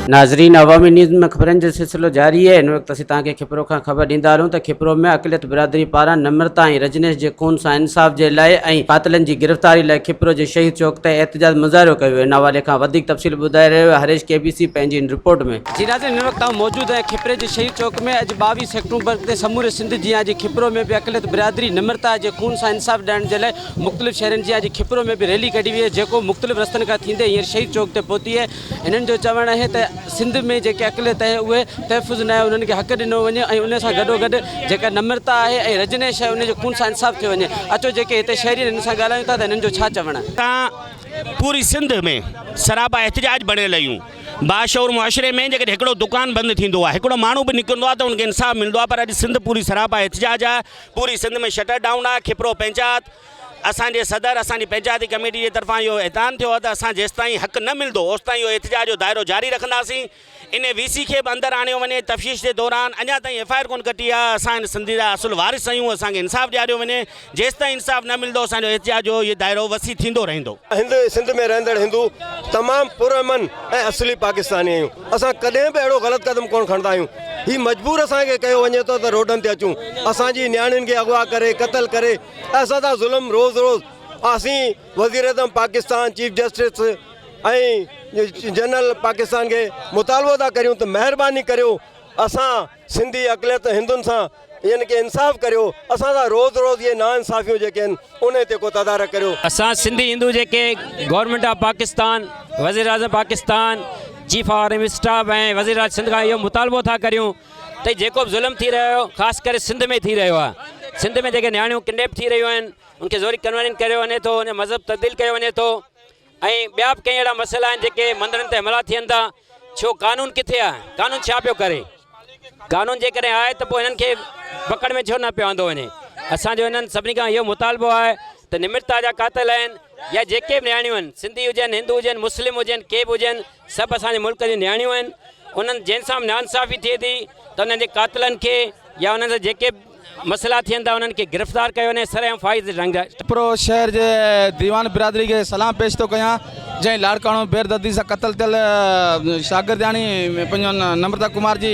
नाज़रीन, अवामी न्यूज़ में ख़बरनि जो सिलसिलो जारी है। इन वक़्तु असीं तव्हांखे खिपरो खां ख़बर ॾींदा हलूं त खिपरो में अक़लियत बिरादरी पारां नम्रता ऐं रजनीश जे खून सां इंसाफ़ जे लाइ ऐं कातिलनि जी गिरफ़्तारी लाइ खिपरो जे शहीद चौक ते एहतजाज मुज़ाहिरो कयो। इन हवाले खां वधीक तफ़सील ॿुधाए रहियो आहे हरीश KBC पंहिंजी इन रिपोर्ट में। जी नाज़रीन, हिन वक़्तु मौजूदु आहे खिपरे जे शहीद चौक में। अॼु 22 अक्टूबर ते समूरे सिंध जी अॼु खिपरो में बि अक़लियत बिरादरी नम्रता जे खून सां इंसाफ़ ॾियण जे लाइ मुख़्तलिफ़ शहरनि जी अॼु खिपरो में बि रैली कढी वई आहे, जेको मुख़्तलिफ़ रस्तनि खां थींदे हींअर शहीद चौक ते पहुती आहे। हिननि जो चवणु आहे त सिंध में जेके अक़लियत आहे उहे तहफ़ुज़ न आहे, उन्हनि खे हक़ ॾिनो वञे ऐं उन सां गॾोगॾु जेका नम्रता आहे ऐं रजनीश आहे उनजे खून सां इंसाफ़ थियो वञे। अचो जेके हिते शहरी हिन सां ॻाल्हायूं था त हिननि जो छा चवणु आहे। पूरी सिंध में सराबा एहतजाज बणियल आहियूं। बाशऊर मुआशरे में जेकॾहिं हिकिड़ो दुकान बंदि थींदो आहे, हिकिड़ो माण्हू बि निकिरंदो आहे त उनखे इंसाफ़ मिलंदो आहे, पर अॼु सिंध पूरी सराबा एहतजाज आहे। पूरी सिंध में शटर डाउन आहे। खिपरो पंचायत असांजे सदर असांजी पंचायती कमेटी जे तरफ़ां इहो ऐलान थियो आहे त असां जेसिताईं हक़ न मिलंदो ओसिताईं इहो एहतजाज जो दाइरो जारी रखंदासीं। इन VC खे बि अंदरि आणियो वञे। तफ़्तीश जे दौरान अञा ताईं FIR कोन कटी आहे। असां इन सिंधी जा असुल वारिस आहियूं, असांखे इंसाफ़ ॾियारियो वञे। जेसिताईं इंसाफ़ न मिलंदो असांजो एहतजाज जो इहो दाइरो वसी थींदो रहंदो। सिंध में रहंदड़ हिंदू तमामु पुरअमन ऐं असली पाकिस्तानी आहियूं। असां कॾहिं बि अहिड़ो ग़लति क़दम कोन खणंदा आहियूं। हीउ मजबूर असांखे कयो वञे थो त रोडनि ते अचूं, असांजी नियाणियुनि खे अगवा करे क़तल करे असां सां ज़ुल्म रोज़ रोज़। असीं वज़ीर आज़म पाकिस्तान, चीफ जस्टिस ऐं जनरल पाकिस्तान खे मुतालबो था करियूं त महिरबानी करियो असां सिंधी अक़लियत हिंदुनि सां यानी कि इंसाफ़ करियो। असां सां रोज़ रोज़ ये नाइंसाफ़ियूं जेके आहिनि उन ते को तदारक करियो। असां सिंधी हिंदू जेके गवर्नमेंट ऑफ पाकिस्तान, वज़ीर आज़म पाकिस्तान, चीफ आर्मी स्टाफ ऐं वज़ीर आज़म सिंध खां इहो मुतालबो था करियूं त जेको बि ज़ुल्म थी रहियो ख़ासि करे सिंध में थी रहियो आहे। सिंध में जेके नियाणियूं किडनैप थी रहियूं आहिनि उनखे ज़ोरी कन्वर्जन कयो वञे थो, उन मज़हब तब्दील कयो वञे थो ऐं ॿिया बि कई अहिड़ा मसइला आहिनि जेके मंदरनि ते हमला थियनि था। छो कानून किथे आहे? कानून छा पियो करे? कानून जेकॾहिं आहे त पोइ हिननि खे पकड़ में छो न पियो आंदो वञे? असांजो हिननि सभिनी खां इहो मुतालबो आहे त निम्रता जा कातिल आहिनि या जेके बि नियाणियूं आहिनि, सिंधी हुजनि, हिंदू हुजनि, मुस्लिम हुजनि, के बि हुजनि, सभु असांजे मुल्क जी नियाणियूं आहिनि। उन्हनि जंहिंसां बि नाइंसाफ़ी थिए थी त उन्हनि जे कातिलनि खे या उन्हनि सां जेके मसइला थियनि था उन्हनि खे गिरफ़्तार कयो वञे। सरेआम फ़ाइज़ रंग खिपरो शहर जे दीवान बिरादरी खे सलाम पेश थो कयां, जंहिं लाड़काणो बेरदर्दी सां क़तल थियल शागिर्दाणी पंहिंजो नम्रता कुमार जी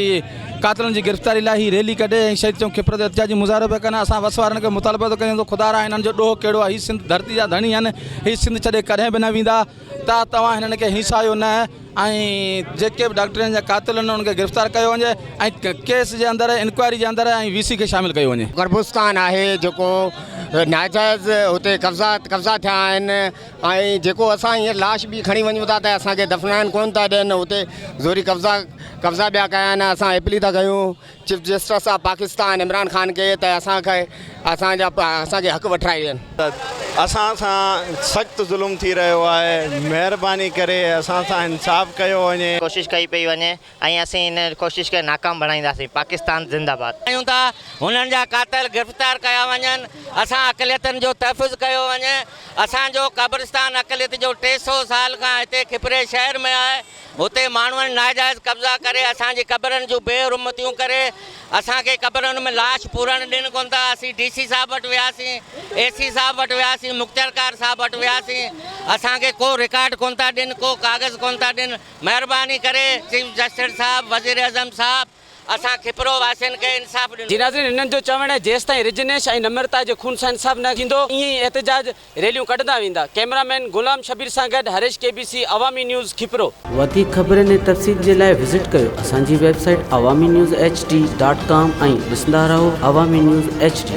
कातिलनि जी गिरफ़्तारी लाइ ही रैली कढे ऐं शहीद चौक खिपरो ते एहतजाजी मुज़ाहिरो पिया कनि। असां वस वारनि खे मुतालबो थो कयूं त ख़ुदा रा हिननि जो ॾोह कहिड़ो आहे। हीअ सिंध धरती जा धणी आहिनि, हीअ सिंध छॾे कॾहिं बि न वेंदा। त तव्हां हिननि खे हिंसायो न ऐं जेके बि डॉक्टरनि जा कातिल आहिनि उनखे गिरफ़्तार कयो वञे ऐं केस जे अंदरि इंक्वायरी जे अंदरि ऐं VC खे शामिलु कयो वञे। गर्भुस्तान आहे जेको नाजाइज़ हुते कब्ज़ा थिया आहिनि ऐं जेको असां हींअर लाश बि खणी वञूं था त असांखे दफ़नाइण कोन था ॾियनि। हुते ज़ोरी कब्ज़ा ॿिया कया आहिनि। असां अपील था कयूं chief justice of Pakistan Imran Khan खे त असांखे हक़ वठाए ॾियनि। असां सां सख़्तु ज़ुल्म थी रहियो आहे, महिरबानी करे असां सां इंसाफ़ कयो वञे। कोशिशि कई पई वञे ऐं असीं इन कोशिशि खे नाकाम बणाईंदासीं। पाकिस्तान ज़िंदाबाद। आहियूं था हुननि जा कातिल गिरफ़्तार कया वञनि, असां अक़लियतनि जो तहफ़ुज़ कयो वञे। असांजो क़ब्रिस्तान अक़लियत जो 300 साल खां हिते खिपरे शहर में आहे। हुते माण्हुनि नाजाइज़ कब्ज़ा करे असांजी क़बरनि जूं बेरुमतियूं करे असांखे क़बरुनि में लाश पूरण ॾियनि कोन था। असीं DC साहब वटि वियासीं, AC साहब वटि वियासीं, मुख़्तियारकार साहब वटि वियासीं। असांखे को रिकॉर्ड कोन था ॾियनि, को कागज़ कोन था ॾियनि। महिरबानी करे चीफ जस्टिस साहब, वज़ीर आज़म साहब असां खिपरो वासियुनि खे इंसाफ़ ॾिनो। जी नाज़रीन, हिननि जो चवणु आहे जेसिताईं रजनीश ऐं नम्रता जे खून सां इंसाफ़ न थींदो ईअं ई एहतजाज रैलियूं कढंदा वेंदा। कैमरामैन गुलाम शबीर सां गॾु हरीश KBC अवामी न्यूज़ खिपरो। वधीक ख़बरनि ऐं तफ़सील जे लाइ विज़िट कयो असांजी वेबसाइट awamiNewsHD.com ऐं ॾिसंदा रहो अवामी न्यूज़ HD।